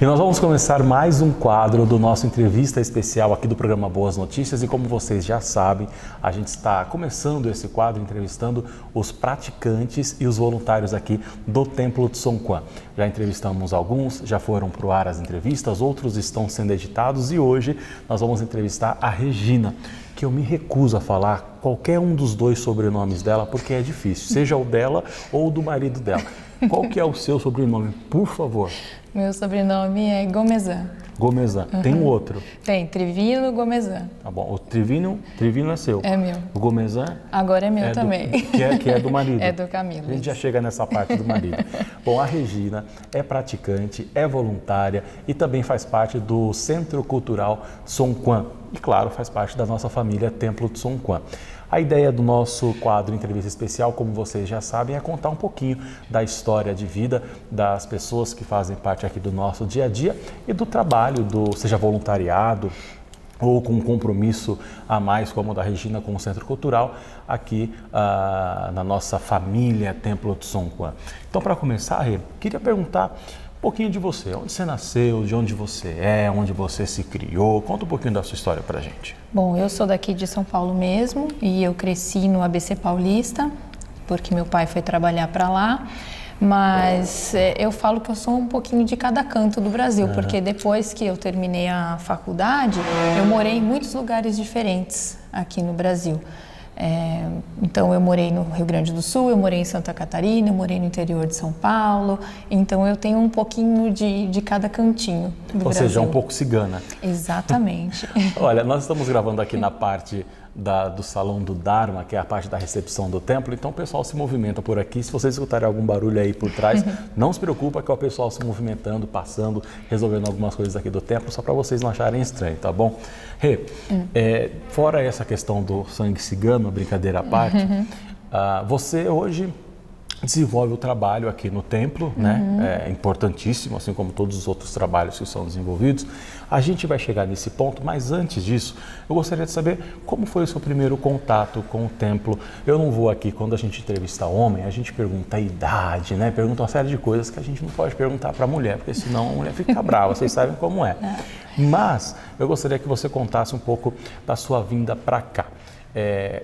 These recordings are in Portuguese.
E nós vamos começar mais um quadro do nosso entrevista especial aqui do programa Boas Notícias. E como vocês já sabem, a gente está começando esse quadro entrevistando os praticantes e os voluntários aqui do Templo de Songkhwan. Já entrevistamos alguns, já foram para o ar as entrevistas, outros estão sendo editados e hoje nós vamos entrevistar a Regina, que eu me recuso a falar qualquer um dos dois sobrenomes dela porque é difícil, seja o dela ou o do marido dela. Qual que é o seu sobrenome, por favor? Meu sobrenome é Gomezan. Gomezan. Tem um outro? Tem, Trivino Gomezan. Tá bom. O Trivino é seu? É meu. O Gomezan? Agora é meu também. Que é do marido? É do Camilo. A gente já chega nessa parte do marido. Bom, a Regina é praticante, é voluntária e também faz parte do Centro Cultural Songkhwan. E claro, faz parte da nossa família Templo de Songkhwan. A ideia do nosso quadro Entrevista Especial, como vocês já sabem, é contar um pouquinho da história de vida das pessoas que fazem parte aqui do nosso dia a dia e do trabalho, seja voluntariado ou com um compromisso a mais, como o da Regina com o Centro Cultural, aqui na nossa família Templo de Songkhwan. Então, para começar, Rê, queria perguntar um pouquinho de você, onde você nasceu, de onde você é, onde você se criou, conta um pouquinho da sua história pra gente. Bom, eu sou daqui de São Paulo mesmo e eu cresci no ABC Paulista, porque meu pai foi trabalhar para lá, mas eu falo que eu sou um pouquinho de cada canto do Brasil, porque depois que eu terminei a faculdade, eu morei em muitos lugares diferentes aqui no Brasil. Então eu morei no Rio Grande do Sul, eu morei em Santa Catarina, eu morei no interior de São Paulo, então eu tenho um pouquinho de cada cantinho do Brasil. Ou seja, um pouco cigana. Exatamente. Olha, nós estamos gravando aqui na parte do Salão do Dharma, que é a parte da recepção do templo, então o pessoal se movimenta por aqui. Se vocês escutarem algum barulho aí por trás, não se preocupa que é o pessoal se movimentando, passando, resolvendo algumas coisas aqui do templo, só para vocês não acharem estranho, tá bom? Rê, fora essa questão do sangue cigano, brincadeira à parte, você hoje desenvolve o trabalho aqui no templo, né? É importantíssimo, assim como todos os outros trabalhos que são desenvolvidos. A gente vai chegar nesse ponto, mas antes disso, eu gostaria de saber como foi o seu primeiro contato com o templo. Eu não vou aqui, quando a gente entrevista homem, a gente pergunta a idade, né? Pergunta uma série de coisas que a gente não pode perguntar para a mulher, porque senão a mulher fica brava, vocês sabem como é. Mas eu gostaria que você contasse um pouco da sua vinda para cá.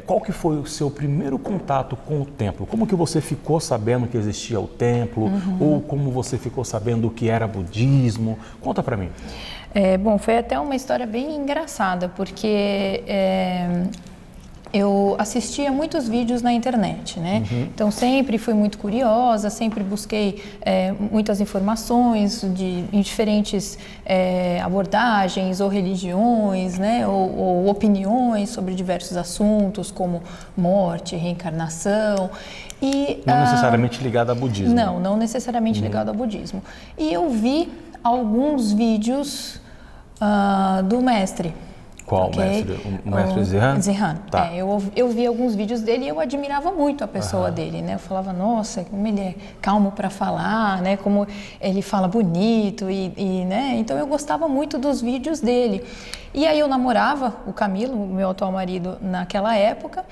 Qual que foi o seu primeiro contato com o templo? Como que você ficou sabendo que existia o templo? Ou como você ficou sabendo o que era budismo? Conta para mim. Bom, foi até uma história bem engraçada, porque eu assistia muitos vídeos na internet, né? Então sempre fui muito curiosa, sempre busquei muitas informações em diferentes abordagens ou religiões, né? Ou opiniões sobre diversos assuntos como morte, reencarnação. E, não necessariamente ligado ao budismo. Não necessariamente ligado ao budismo. E eu vi alguns vídeos do mestre. Qual mestre? O mestre Zihan? Zihan. Tá. Eu vi alguns vídeos dele e eu admirava muito a pessoa dele, né? Eu falava, nossa, como ele é calmo para falar, né? Como ele fala bonito né? Então eu gostava muito dos vídeos dele. E aí eu namorava o Camilo, o meu atual marido, naquela época.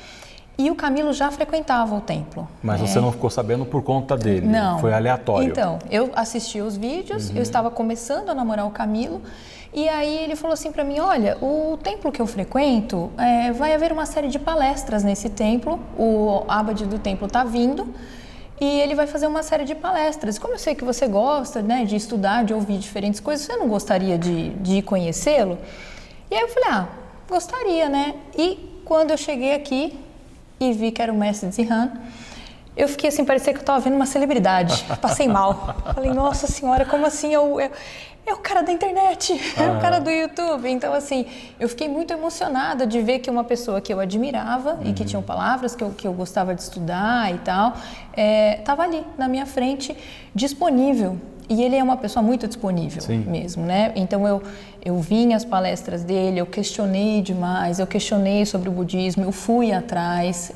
E o Camilo já frequentava o templo. Mas você não ficou sabendo por conta dele? Não. Foi aleatório? Então, eu assisti os vídeos, eu estava começando a namorar o Camilo, e aí ele falou assim para mim, olha, o templo que eu frequento, vai haver uma série de palestras nesse templo, o abade do templo está vindo, e ele vai fazer uma série de palestras. Como eu sei que você gosta, né, de estudar, de ouvir diferentes coisas, você não gostaria de conhecê-lo? E aí eu falei, gostaria, né? E quando eu cheguei aqui e vi que era o mestre Zihan, eu fiquei assim, parecia que eu estava vendo uma celebridade, passei mal. Falei, nossa senhora, como assim? É o cara da internet, é o cara do YouTube. Então, assim, eu fiquei muito emocionada de ver que uma pessoa que eu admirava e que tinha palavras que eu gostava de estudar e tal, estava ali na minha frente, disponível. E ele é uma pessoa muito disponível. Sim. Mesmo, né? Então eu vim às palestras dele, eu questionei demais, eu questionei sobre o budismo, eu fui atrás,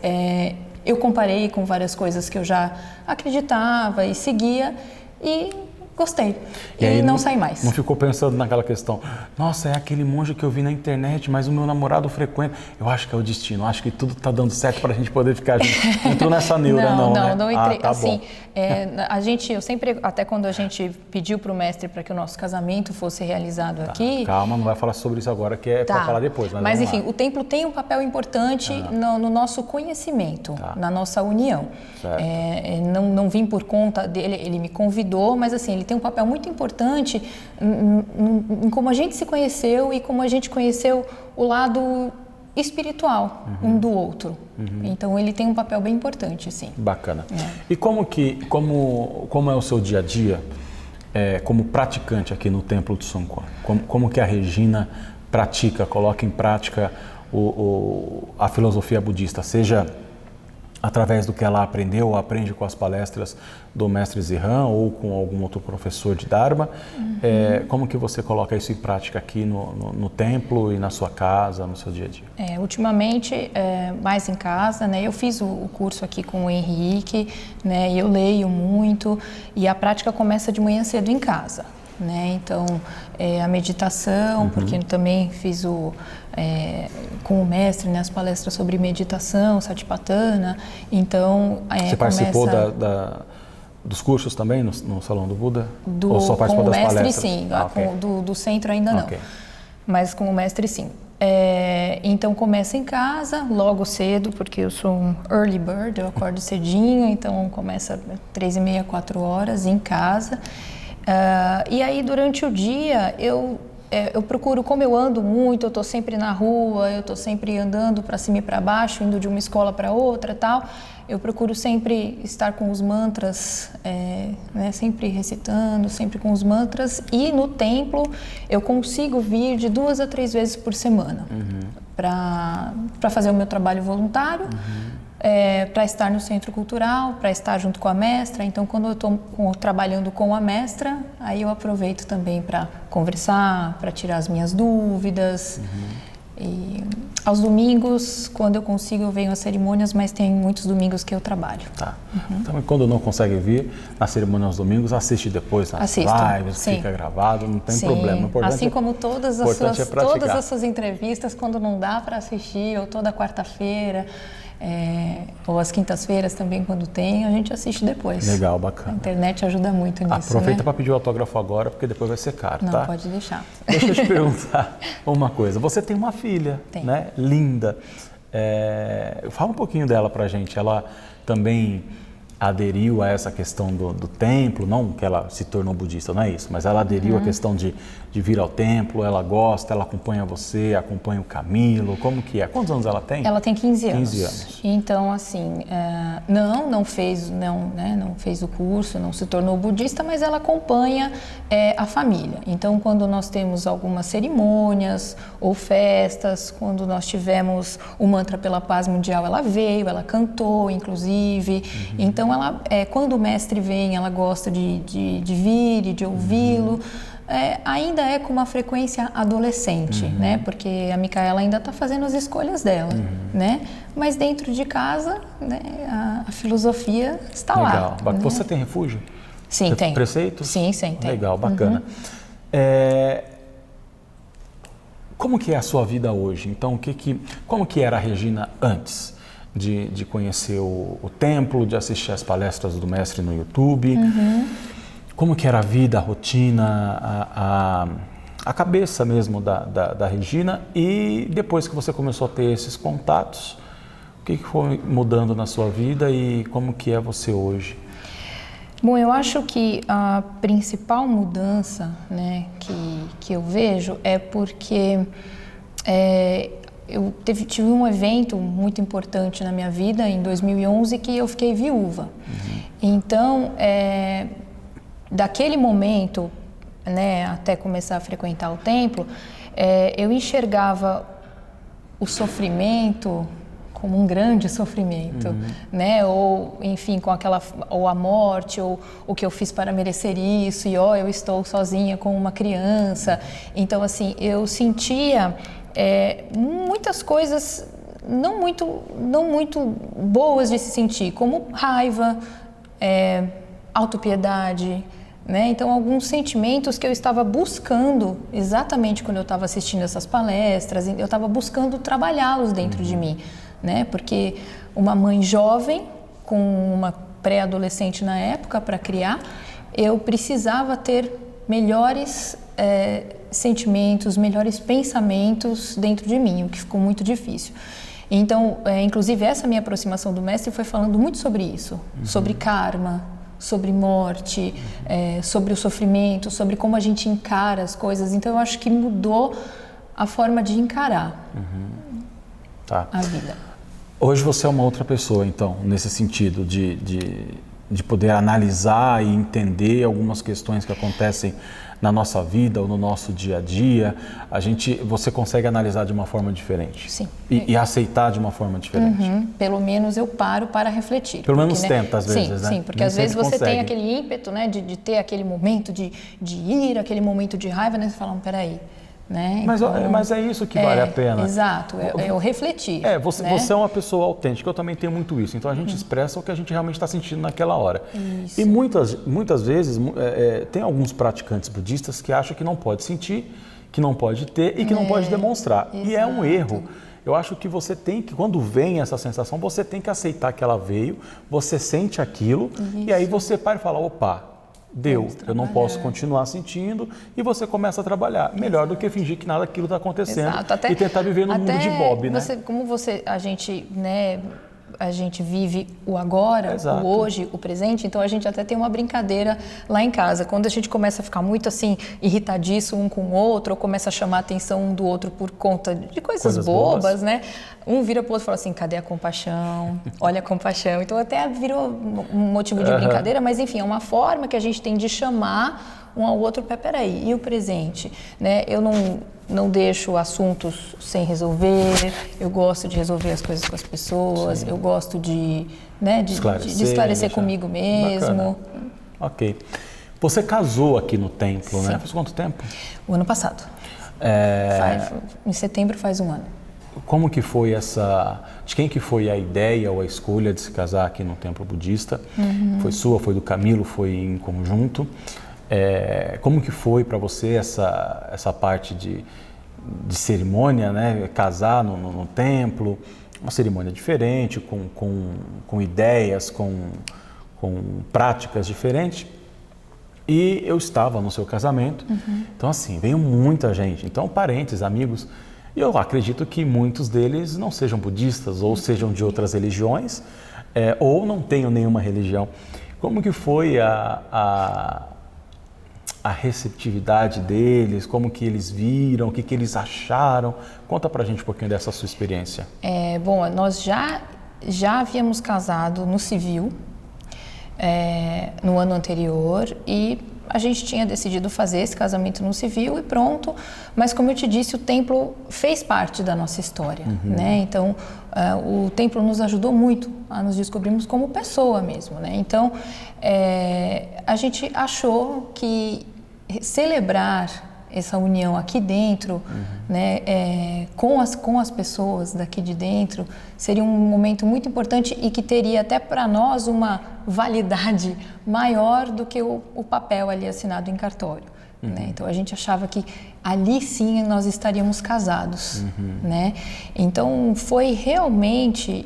eu comparei com várias coisas que eu já acreditava e seguia e gostei. E aí não saí mais. Não ficou pensando naquela questão, nossa, é aquele monge que eu vi na internet, mas o meu namorado frequenta. Eu acho que é o destino, acho que tudo tá dando certo para a gente poder ficar junto. Entrou nessa neura, não, né? Não entrei. Tá assim, bom. Eu sempre, até quando a gente pediu para o mestre para que o nosso casamento fosse realizado aqui... Calma, não vai falar sobre isso agora, que é para falar depois. Mas enfim, o templo tem um papel importante no nosso conhecimento, na nossa união. Não vim por conta dele, ele me convidou, mas assim, ele tem um papel muito importante em como a gente se conheceu e como a gente conheceu o lado espiritual um do outro. Então ele tem um papel bem importante, sim. Bacana. E como é o seu dia a dia como praticante aqui no Templo de Sun Quan? Como que a Regina pratica, coloca em prática a filosofia budista, seja através do que ela aprendeu ou aprende com as palestras do mestre Zihan ou com algum outro professor de Dharma. Como que você coloca isso em prática aqui no templo e na sua casa, no seu dia a dia? Ultimamente, mais em casa, né? Eu fiz o curso aqui com o Henrique, né? Eu leio muito e a prática começa de manhã cedo em casa. Né? Então, a meditação, porque eu também fiz com o mestre, né, as palestras sobre meditação, Satipatthana. Então, você participou dos cursos também no Salão do Buda? Ou só participou das palestras? Com o mestre, sim. Do centro ainda não. Mas com o mestre, sim. Então, começa em casa, logo cedo, porque eu sou um early bird, eu acordo cedinho, então começa 3h30, 4 horas em casa. E aí, durante o dia, eu procuro, como eu ando muito, eu estou sempre na rua, eu estou sempre andando para cima e para baixo, indo de uma escola para outra, tal. Eu procuro sempre estar com os mantras, né, sempre recitando, sempre com os mantras. E no templo, eu consigo vir de 2 a 3 vezes por semana para fazer o meu trabalho voluntário. Para estar no centro cultural, para estar junto com a mestra. Então, quando eu estou trabalhando com a mestra, aí eu aproveito também para conversar, para tirar as minhas dúvidas. E aos domingos, quando eu consigo, eu venho às cerimônias, mas tem muitos domingos que eu trabalho. Então, quando não consegue vir na cerimônia aos domingos, assiste depois nas lives, fica gravado, não tem problema. Assim como todas as suas entrevistas, quando não dá para assistir, ou toda quarta-feira, ou às quintas-feiras também, quando tem, a gente assiste depois. Legal, bacana. A internet ajuda muito nisso. Aproveita para pedir o autógrafo agora, porque depois vai ser caro, não, tá? Não, pode deixar. Deixa eu te perguntar uma coisa. Você tem uma filha, né? Linda. Fala um pouquinho dela pra gente. Ela também aderiu a essa questão do templo, não que ela se tornou budista, não é isso, mas ela aderiu à questão de vir ao templo, ela gosta, ela acompanha você, acompanha o Camilo, como que é? Quantos anos ela tem? Ela tem 15 anos. 15 anos. Então, assim, não fez o curso, não se tornou budista, mas ela acompanha a família. Então, quando nós temos algumas cerimônias ou festas, quando nós tivemos o mantra pela paz mundial, ela veio, ela cantou, inclusive. Então, ela, quando o mestre vem, ela gosta de vir e de ouvi-lo. Ainda é com uma frequência adolescente, né? Porque a Micaela ainda está fazendo as escolhas dela, né? Mas dentro de casa, né, a filosofia está lá. Legal. Né? Você tem refúgio? Sim, tem. Preceitos? Sim, tem. Legal, bacana. Como que é a sua vida hoje? Então, como que era a Regina antes de conhecer o templo, de assistir às palestras do mestre no YouTube? Como que era a vida, a rotina, a cabeça mesmo da Regina? E depois que você começou a ter esses contatos, o que foi mudando na sua vida e como que é você hoje? Bom, eu acho que a principal mudança, né, que eu vejo é porque eu tive um evento muito importante na minha vida em 2011 que eu fiquei viúva. Então, daquele momento, né, até começar a frequentar o templo, eu enxergava o sofrimento como um grande sofrimento, né? Ou, enfim, ou a morte, ou o que eu fiz para merecer isso, e eu estou sozinha com uma criança. Então, assim, eu sentia muitas coisas não muito boas de se sentir, como raiva, autopiedade, né? Então, alguns sentimentos que eu estava buscando exatamente quando eu estava assistindo essas palestras, eu estava buscando trabalhá-los dentro de mim, né? Porque uma mãe jovem com uma pré-adolescente na época para criar, eu precisava ter melhores sentimentos, melhores pensamentos dentro de mim, o que ficou muito difícil. Então, inclusive, essa minha aproximação do mestre foi falando muito sobre isso, sobre karma, sobre morte, sobre o sofrimento, sobre como a gente encara as coisas. Então, eu acho que mudou a forma de encarar a vida. Hoje você é uma outra pessoa, então, nesse sentido de poder analisar e entender algumas questões que acontecem na nossa vida ou no nosso dia a dia, você consegue analisar de uma forma diferente. Sim. E aceitar de uma forma diferente. Pelo menos eu paro para refletir. Pelo menos tenta, às vezes, né? Sim, porque às vezes você tem aquele ímpeto, né, de ter aquele momento de ira, aquele momento de raiva, né? Você fala, peraí, né? Mas é isso que vale a pena. Exato, eu refletir. Você é uma pessoa autêntica, eu também tenho muito isso. Então a gente expressa o que a gente realmente está sentindo naquela hora. Isso. E muitas vezes tem alguns praticantes budistas que acham que não pode sentir, que não pode ter e que não pode demonstrar. Exato. E é um erro. Eu acho que você tem que, quando vem essa sensação, você tem que aceitar que ela veio, você sente aquilo e aí você para e fala, opa, deu, eu não posso continuar sentindo, e você começa a trabalhar. Melhor do que fingir que nada daquilo está acontecendo e tentar viver no mundo de Bob, né? A gente vive o agora, Exato. o hoje, o presente, então a gente até tem uma brincadeira lá em casa. Quando a gente começa a ficar muito assim, irritadiço um com o outro, ou começa a chamar a atenção um do outro por conta de coisas bobas, né? Um vira pro outro e fala assim, cadê a compaixão? Olha a compaixão. Então até virou um motivo de brincadeira, mas enfim, é uma forma que a gente tem de chamar um ao outro, peraí, e o presente? Né? Eu não deixo assuntos sem resolver, eu gosto de resolver as coisas com as pessoas, Sim. Eu gosto de esclarecer comigo mesmo. Bacana. Ok. Você casou aqui no templo, Sim. né? Faz quanto tempo? O ano passado. Em setembro faz um ano. Como que foi de quem que foi a ideia ou a escolha de se casar aqui no templo budista? Foi sua, foi do Camilo, foi em conjunto? Como que foi para você essa parte de cerimônia, né? Casar no templo, uma cerimônia diferente, com ideias, com práticas diferentes. E eu estava no seu casamento, então assim, veio muita gente, então parentes, amigos, e eu acredito que muitos deles não sejam budistas ou sejam de outras religiões, ou não tenham nenhuma religião. Como que foi a receptividade deles, como que eles viram, o que que eles acharam? Conta pra gente um pouquinho dessa sua experiência. Bom, nós já havíamos casado no civil, no ano anterior, e a gente tinha decidido fazer esse casamento no civil e pronto, mas como eu te disse, o templo fez parte da nossa história, né? Então, o templo nos ajudou muito a nos descobrirmos como pessoa mesmo, né? Então, a gente achou que celebrar essa união aqui dentro, né, com as pessoas daqui de dentro, seria um momento muito importante e que teria até para nós uma validade maior do que o papel ali assinado em cartório. Né? Então a gente achava que ali sim nós estaríamos casados. Né? Então foi realmente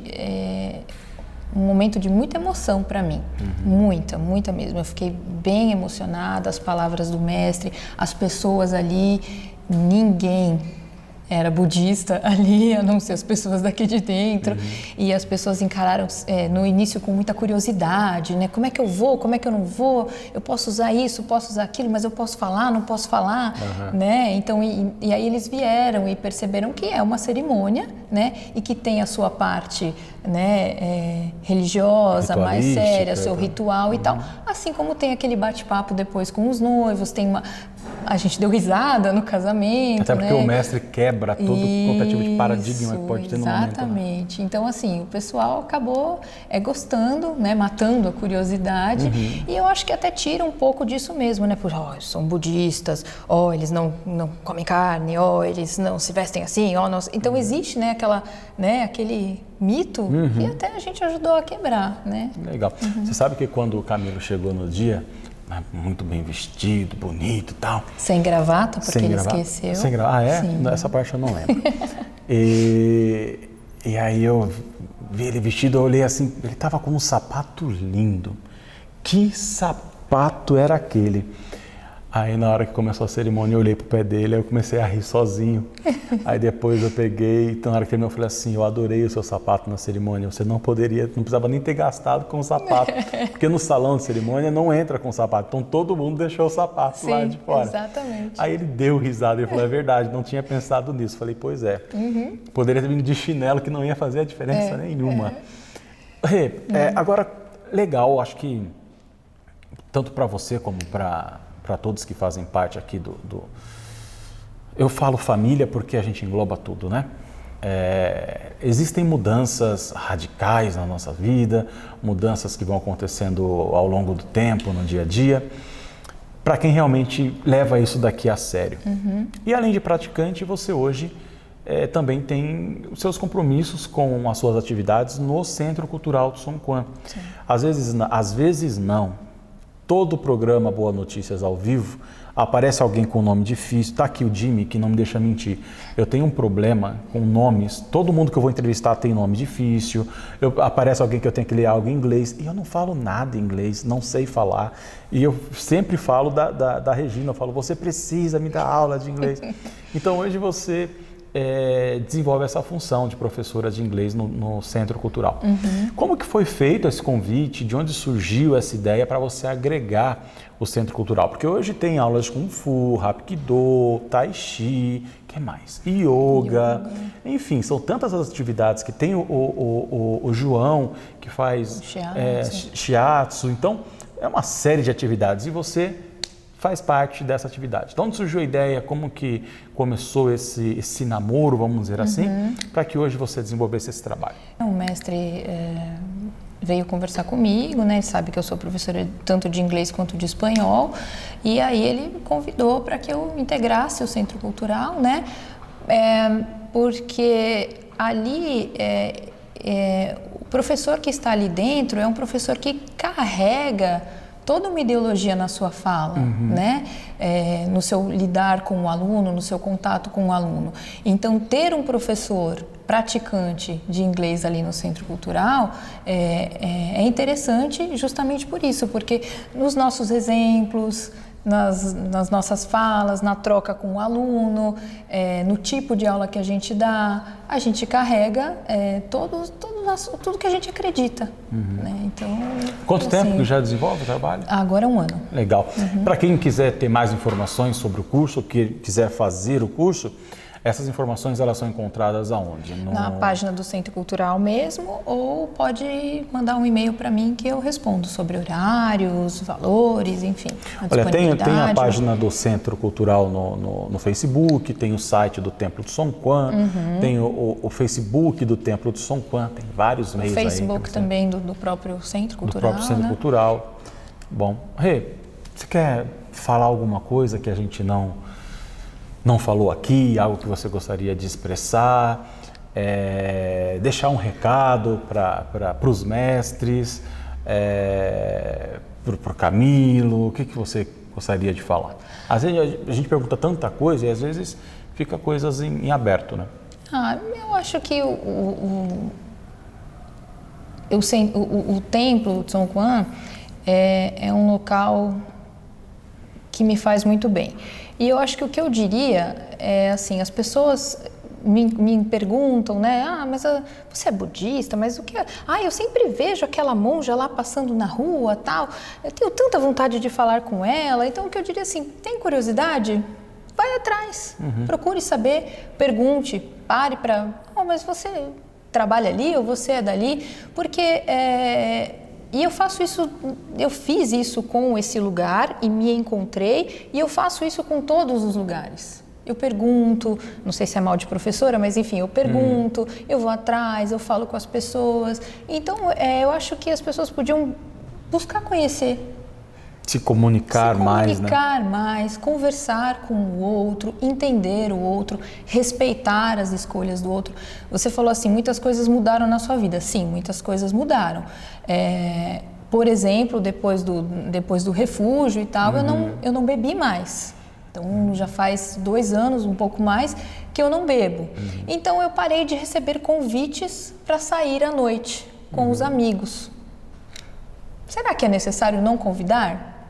um momento de muita emoção para mim, muita mesmo. Eu fiquei bem emocionada, as palavras do mestre, as pessoas ali, ninguém era budista ali, a não ser as pessoas daqui de dentro, e as pessoas encararam no início com muita curiosidade, né? Como é que eu vou, como é que eu não vou, eu posso usar isso, posso usar aquilo, mas eu posso falar, não posso falar, né? Então, e aí eles vieram e perceberam que é uma cerimônia, né? E que tem a sua parte, né, religiosa, mais séria, seu ritual e tal, assim como tem aquele bate-papo depois com os noivos, a gente deu risada no casamento, até porque né? o mestre quebra todo quanto tipo de paradigma que pode ter no momento. Exatamente. Então, assim, o pessoal acabou gostando, né? Matando a curiosidade. E eu acho que até tira um pouco disso mesmo, né? Eles são budistas, eles não comem carne, eles não se vestem assim, não... Então, existe, né, aquele mito e até a gente ajudou a quebrar, né? Legal. Você sabe que quando o Camilo chegou no dia, né, muito bem vestido, bonito e tal. Sem gravata, porque ele gravata. esqueceu. Sem gravata. Ah, é? Sim. Essa parte eu não lembro. E aí eu vi ele vestido, eu olhei assim, ele tava com um sapato lindo. Que sapato era aquele? Aí na hora que começou a cerimônia eu olhei pro pé dele, aí eu comecei a rir sozinho. Aí depois eu peguei, então na hora que terminou eu falei assim, eu adorei o seu sapato na cerimônia, você não precisava nem ter gastado com o sapato, porque no salão de cerimônia não entra com o sapato, então todo mundo deixou o sapato Sim, lá de fora. Exatamente. Aí ele deu risada e falou, é verdade, não tinha pensado nisso. Falei, pois é, poderia ter vindo de chinelo que não ia fazer a diferença nenhuma. Agora, legal, acho que tanto para você como para todos que fazem parte aqui do... Eu falo família porque a gente engloba tudo, né? Existem mudanças radicais na nossa vida, mudanças que vão acontecendo ao longo do tempo, no dia a dia, para quem realmente leva isso daqui a sério. E além de praticante, você hoje também tem os seus compromissos com as suas atividades no Centro Cultural do São Juan. Às vezes não. Todo programa Boa Notícias ao vivo, aparece alguém com nome difícil. Tá aqui o Jimmy, que não me deixa mentir. Eu tenho um problema com nomes. Todo mundo que eu vou entrevistar tem nome difícil. Aparece alguém que eu tenho que ler algo em inglês. E eu não falo nada em inglês, não sei falar. E eu sempre falo da Regina. Eu falo, você precisa me dar aula de inglês. Então hoje você desenvolve essa função de professora de inglês no Centro Cultural. Como que foi feito esse convite? De onde surgiu essa ideia para você agregar o Centro Cultural? Porque hoje tem aulas de Kung Fu, Hapkido, Tai Chi, que mais? Yoga. Enfim, são tantas as atividades que tem o João, que faz shiatsu. Então, é uma série de atividades e você faz parte dessa atividade. Então, onde surgiu a ideia, como que começou esse namoro, vamos dizer assim, para que hoje você desenvolvesse esse trabalho? O mestre veio conversar comigo, né? Ele sabe que eu sou professora tanto de inglês quanto de espanhol, e aí ele me convidou para que eu integrasse o Centro Cultural, né? Porque ali o professor que está ali dentro é um professor que carrega toda uma ideologia na sua fala, né? No seu lidar com o aluno, no seu contato com o aluno. Então, ter um professor praticante de inglês ali no Centro Cultural é interessante justamente por isso, porque nos nossos exemplos, nas nossas falas, na troca com o aluno, no tipo de aula que a gente dá, a gente carrega tudo que a gente acredita. Né? Então, quanto tempo que já desenvolve o trabalho? Agora é 1 ano. Legal. Para quem quiser ter mais informações sobre o curso, que quiser fazer o curso, essas informações elas são encontradas aonde? Na página do Centro Cultural mesmo, ou pode mandar um e-mail para mim que eu respondo sobre horários, valores, enfim. Olha, tem a página do Centro Cultural no Facebook, tem o site do Templo de São Juan, tem o Facebook do Templo de São Juan, tem vários meios aí. O Facebook também do próprio Centro Cultural. Do próprio Centro Cultural. Bom, Rê, você quer falar alguma coisa que a gente não falou aqui, algo que você gostaria de expressar, deixar um recado para os mestres, para o Camilo, o que você gostaria de falar? Às vezes a gente pergunta tanta coisa e às vezes fica coisas em aberto, né? Eu acho que o Templo de São Juan é um local que me faz muito bem. E eu acho que o que eu diria é assim, as pessoas me perguntam, né? Mas você é budista, mas o que é? Eu sempre vejo aquela monja lá passando na rua, tal. Eu tenho tanta vontade de falar com ela. Então, o que eu diria assim, tem curiosidade? Vai atrás, procure saber, pergunte, pare para... mas você trabalha ali ou você é dali? Porque... E eu fiz isso com esse lugar e me encontrei, e eu faço isso com todos os lugares. Eu pergunto, não sei se é mal de professora, mas enfim, eu pergunto, eu vou atrás, eu falo com as pessoas. Então, eu acho que as pessoas podiam buscar conhecer. Se comunicar mais, né? Mais, conversar com o outro, entender o outro, respeitar as escolhas do outro. Você falou assim, muitas coisas mudaram na sua vida. Sim, muitas coisas mudaram. por exemplo, depois do refúgio e tal, eu não bebi mais. Então, já faz 2 anos, um pouco mais, que eu não bebo. Então, eu parei de receber convites para sair à noite com os amigos. Será que é necessário não convidar?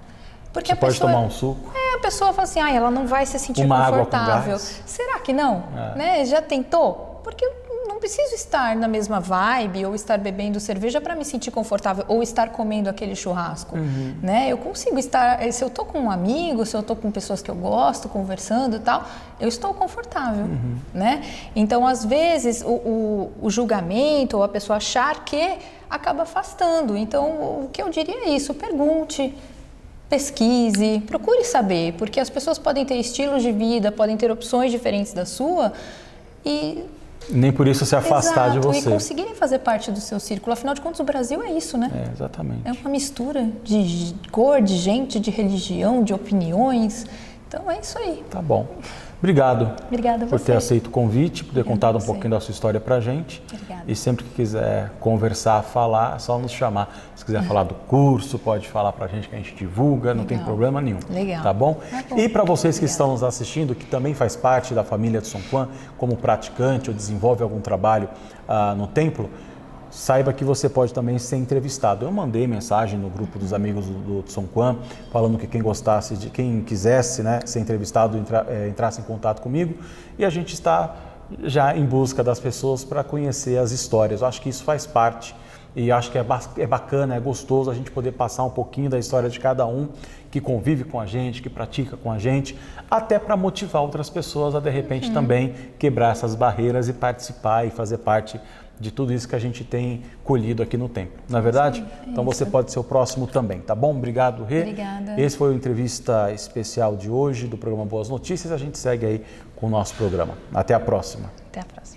Porque Você pode tomar um suco? A pessoa fala assim, ela não vai se sentir uma confortável. Água com gás. Será que não? Né? Já tentou? Porque eu não preciso estar na mesma vibe ou estar bebendo cerveja para me sentir confortável ou estar comendo aquele churrasco. Né? Eu consigo estar, se eu estou com um amigo, se eu estou com pessoas que eu gosto, conversando e tal, eu estou confortável. Né? Então, às vezes, o julgamento ou a pessoa achar que acaba afastando. Então, o que eu diria é isso, pergunte, pesquise, procure saber, porque as pessoas podem ter estilos de vida, podem ter opções diferentes da sua e... Nem por isso se afastar de você. E conseguirem fazer parte do seu círculo. Afinal de contas, o Brasil é isso, né? É, exatamente. É uma mistura de cor, de gente, de religião, de opiniões. Então, é isso aí. Tá bom. Obrigado. Obrigada a por você. ter aceito o convite, por ter contado um você. pouquinho da sua história pra gente. Obrigada. E sempre que quiser conversar, falar, é só nos chamar. Se quiser falar do curso, pode falar pra gente que a gente divulga, não tem problema nenhum. Legal. Tá bom? Tá bom. E para vocês que estão nos assistindo, que também faz parte da família de São Juan, como praticante ou desenvolve algum trabalho no templo, saiba que você pode também ser entrevistado. Eu mandei mensagem no grupo dos amigos do São Juan, falando que quem quisesse, né, ser entrevistado, entrasse em contato comigo, e a gente está já em busca das pessoas para conhecer as histórias. Eu acho que isso faz parte e acho que é bacana, é gostoso a gente poder passar um pouquinho da história de cada um que convive com a gente, que pratica com a gente, até para motivar outras pessoas a de repente também quebrar essas barreiras e participar e fazer parte de tudo isso que a gente tem colhido aqui no templo. Não é verdade? Sim, então você pode ser o próximo também, tá bom? Obrigado, Rê. Obrigada. Esse foi o entrevista especial de hoje do programa Boas Notícias. A gente segue aí com o nosso programa. Até a próxima. Até a próxima.